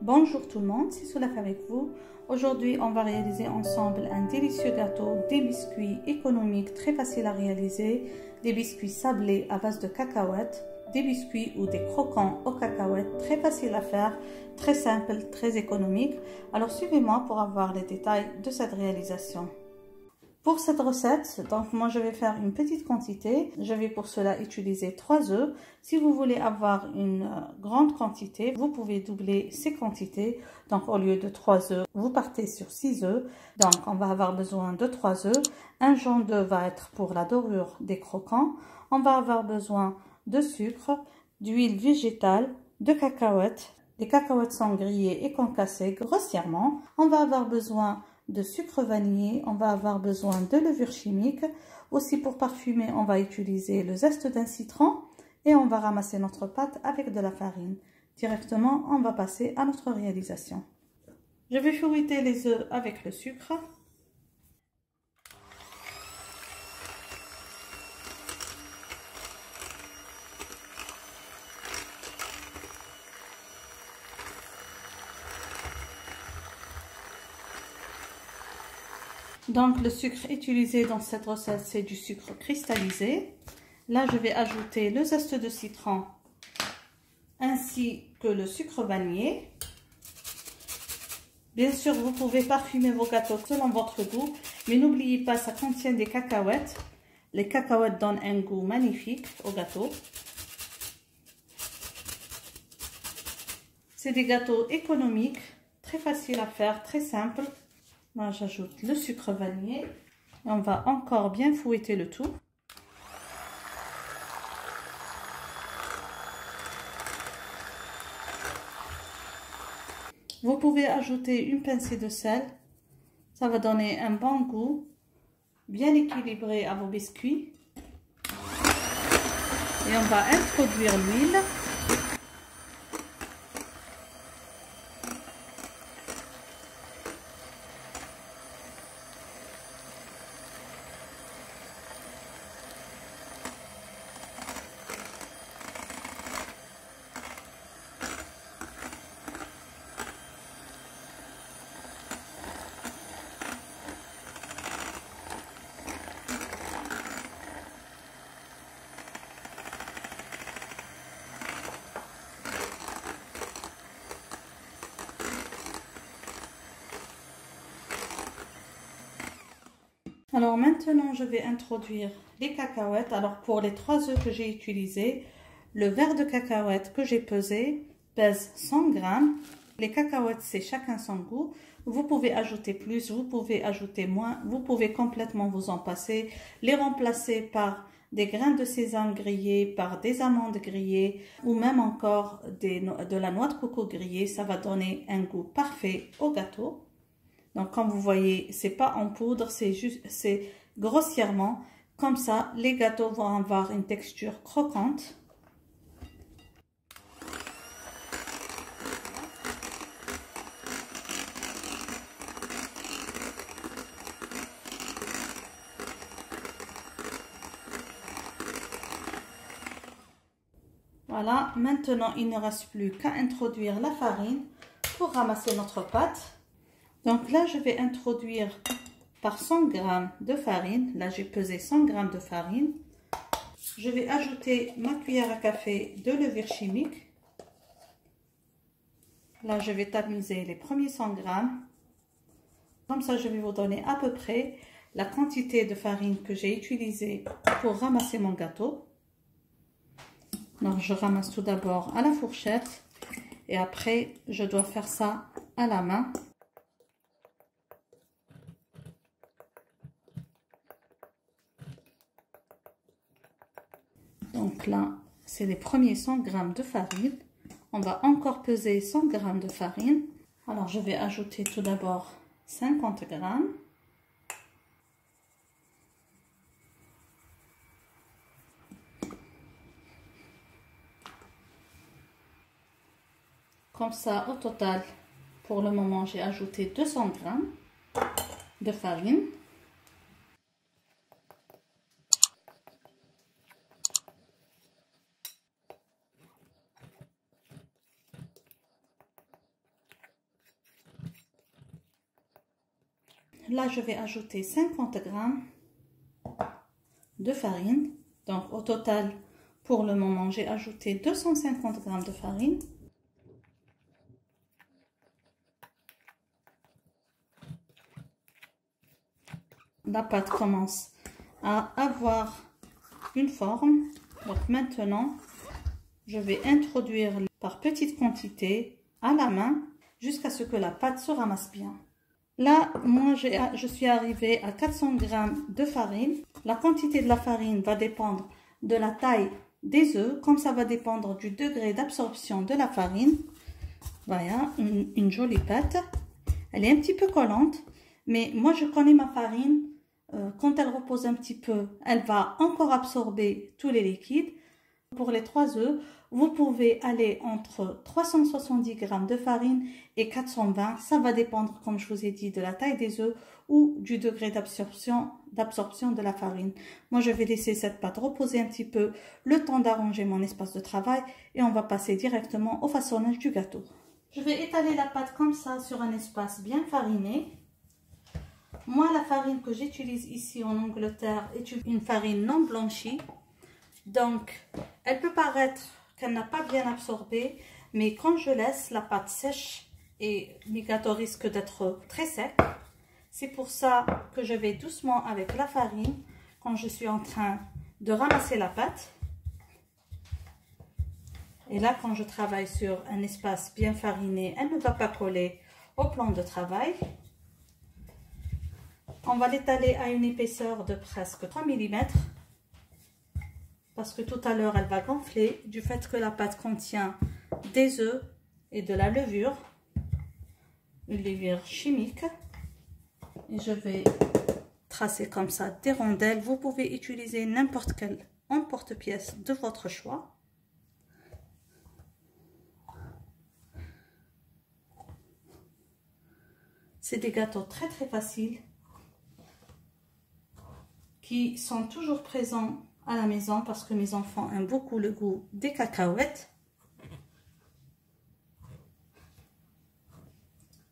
Bonjour tout le monde, c'est Soulaf avec vous. Aujourd'hui, on va réaliser ensemble un délicieux gâteau, des biscuits économiques très faciles à réaliser, des biscuits sablés à base de cacahuètes, des biscuits ou des croquants aux cacahuètes très faciles à faire, très simple, très économique. Alors suivez-moi pour avoir les détails de cette réalisation. Pour cette recette, donc moi je vais faire une petite quantité. Je vais pour cela utiliser 3 œufs. Si vous voulez avoir une grande quantité, vous pouvez doubler ces quantités. Donc au lieu de 3 œufs, vous partez sur 6 œufs. Donc on va avoir besoin de 3 œufs. Un jaune d'œuf va être pour la dorure des croquants. On va avoir besoin de sucre, d'huile végétale, de cacahuètes. Les cacahuètes sont grillées et concassées grossièrement. On va avoir besoin de sucre vanillé, on va avoir besoin de levure chimique. Aussi pour parfumer, on va utiliser le zeste d'un citron et on va ramasser notre pâte avec de la farine. Directement, on va passer à notre réalisation. Je vais fouetter les œufs avec le sucre. Donc le sucre utilisé dans cette recette, c'est du sucre cristallisé. Là, je vais ajouter le zeste de citron ainsi que le sucre vanillé. Bien sûr, vous pouvez parfumer vos gâteaux selon votre goût, mais n'oubliez pas, ça contient des cacahuètes. Les cacahuètes donnent un goût magnifique au gâteau. C'est des gâteaux économiques, très faciles à faire, très simples. Moi, j'ajoute le sucre vanillé. On va encore bien fouetter le tout. Vous pouvez ajouter une pincée de sel. Ça va donner un bon goût, bien équilibré à vos biscuits. Et on va introduire l'huile. Alors maintenant, je vais introduire les cacahuètes. Alors pour les 3 œufs que j'ai utilisés, le verre de cacahuètes que j'ai pesé pèse 100 grammes. Les cacahuètes, c'est chacun son goût. Vous pouvez ajouter plus, vous pouvez ajouter moins. Vous pouvez complètement vous en passer. Les remplacer par des grains de sésame grillés, par des amandes grillées ou même encore de la noix de coco grillée. Ça va donner un goût parfait au gâteau. Donc, comme vous voyez, c'est pas en poudre, c'est grossièrement. Comme ça, les gâteaux vont avoir une texture croquante. Voilà, maintenant, il ne reste plus qu'à introduire la farine pour ramasser notre pâte. Donc là, je vais introduire par 100 g de farine. Là, j'ai pesé 100 g de farine. Je vais ajouter ma cuillère à café de levure chimique. Là, je vais tamiser les premiers 100 g. Comme ça, je vais vous donner à peu près la quantité de farine que j'ai utilisée pour ramasser mon gâteau. Donc, je ramasse tout d'abord à la fourchette Et après, je dois faire ça à la main. Donc là, c'est les premiers 100 g de farine. On va encore peser 100 g de farine. Alors, je vais ajouter tout d'abord 50 g. Comme ça, au total, pour le moment, j'ai ajouté 200 g de farine. Là, je vais ajouter 50 g de farine. Donc, au total, pour le moment, j'ai ajouté 250 g de farine. La pâte commence à avoir une forme. Donc, maintenant, je vais introduire par petites quantités à la main jusqu'à ce que la pâte se ramasse bien. Là, moi, je suis arrivée à 400 g de farine. La quantité de la farine va dépendre de la taille des œufs, comme ça va dépendre du degré d'absorption de la farine. Voilà, une jolie pâte. Elle est un petit peu collante, mais moi, je connais ma farine. Quand elle repose un petit peu, elle va encore absorber tous les liquides. Pour les 3 œufs, vous pouvez aller entre 370 g de farine et 420. Ça va dépendre, comme je vous ai dit, de la taille des œufs ou du degré d'absorption de la farine. Moi, je vais laisser cette pâte reposer un petit peu, le temps d'arranger mon espace de travail, et on va passer directement au façonnage du gâteau. Je vais étaler la pâte comme ça sur un espace bien fariné. Moi, la farine que j'utilise ici en Angleterre est une farine non blanchie. Donc, elle peut paraître qu'elle n'a pas bien absorbé, mais quand je laisse la pâte sèche et les gâteaux risquent d'être très secs, c'est pour ça que je vais doucement avec la farine quand je suis en train de ramasser la pâte. Et là, quand je travaille sur un espace bien fariné, elle ne va pas coller au plan de travail. On va l'étaler à une épaisseur de presque 3 mm. Parce que tout à l'heure, elle va gonfler du fait que la pâte contient des œufs et de la levure, une levure chimique. Et je vais tracer comme ça des rondelles. Vous pouvez utiliser n'importe quel emporte-pièce de votre choix. C'est des gâteaux très très faciles qui sont toujours présents à la maison parce que mes enfants aiment beaucoup le goût des cacahuètes.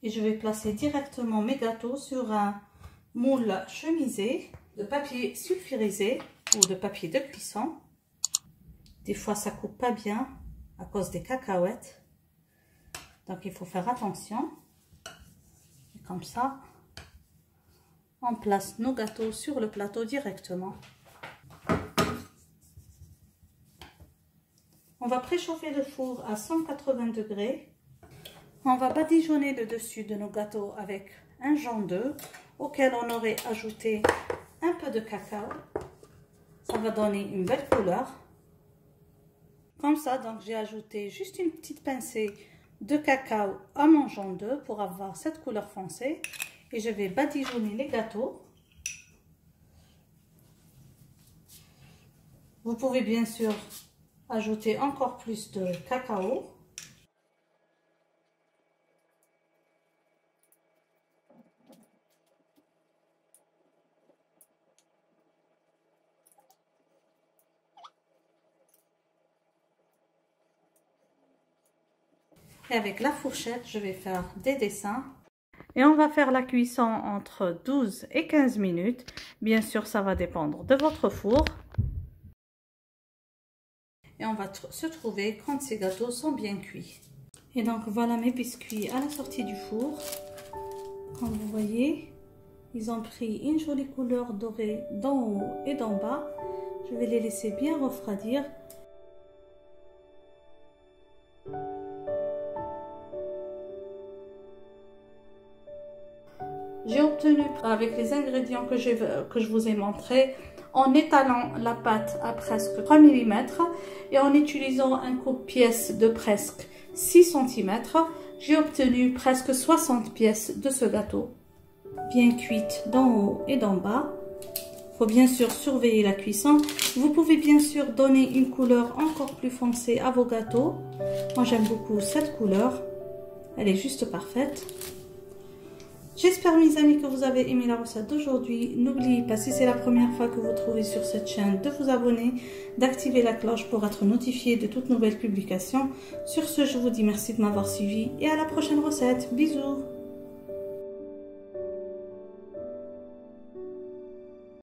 Et je vais placer directement mes gâteaux sur un moule chemisé de papier sulfurisé ou de papier de cuisson. Des fois, ça coupe pas bien à cause des cacahuètes. Donc, il faut faire attention. Et comme ça, on place nos gâteaux sur le plateau directement. On va préchauffer le four à 180 degrés. On va badigeonner le dessus de nos gâteaux avec un jaune d'œuf auquel on aurait ajouté un peu de cacao. Ça va donner une belle couleur. Comme ça, donc j'ai ajouté juste une petite pincée de cacao à mon jaune d'œuf pour avoir cette couleur foncée. Et je vais badigeonner les gâteaux. Vous pouvez bien sûr ajouter encore plus de cacao. Et avec la fourchette, je vais faire des dessins. Et on va faire la cuisson entre 12 et 15 minutes. Bien sûr, ça va dépendre de votre four. Et on va se trouver quand ces gâteaux sont bien cuits. Et donc voilà mes biscuits à la sortie du four. Comme vous voyez, ils ont pris une jolie couleur dorée d'en haut et d'en bas. Je vais les laisser bien refroidir. J'ai obtenu avec les ingrédients que je vous ai montrés, en étalant la pâte à presque 3 mm et en utilisant un coupe-pièce de presque 6 cm, j'ai obtenu presque 60 pièces de ce gâteau, bien cuites d'en haut et d'en bas. Il faut bien sûr surveiller la cuisson. Vous pouvez bien sûr donner une couleur encore plus foncée à vos gâteaux. Moi j'aime beaucoup cette couleur, elle est juste parfaite. J'espère mes amis que vous avez aimé la recette d'aujourd'hui. N'oubliez pas, si c'est la première fois que vous trouvez sur cette chaîne, de vous abonner, d'activer la cloche pour être notifié de toutes nouvelles publications. Sur ce, je vous dis merci de m'avoir suivi et à la prochaine recette. Bisous!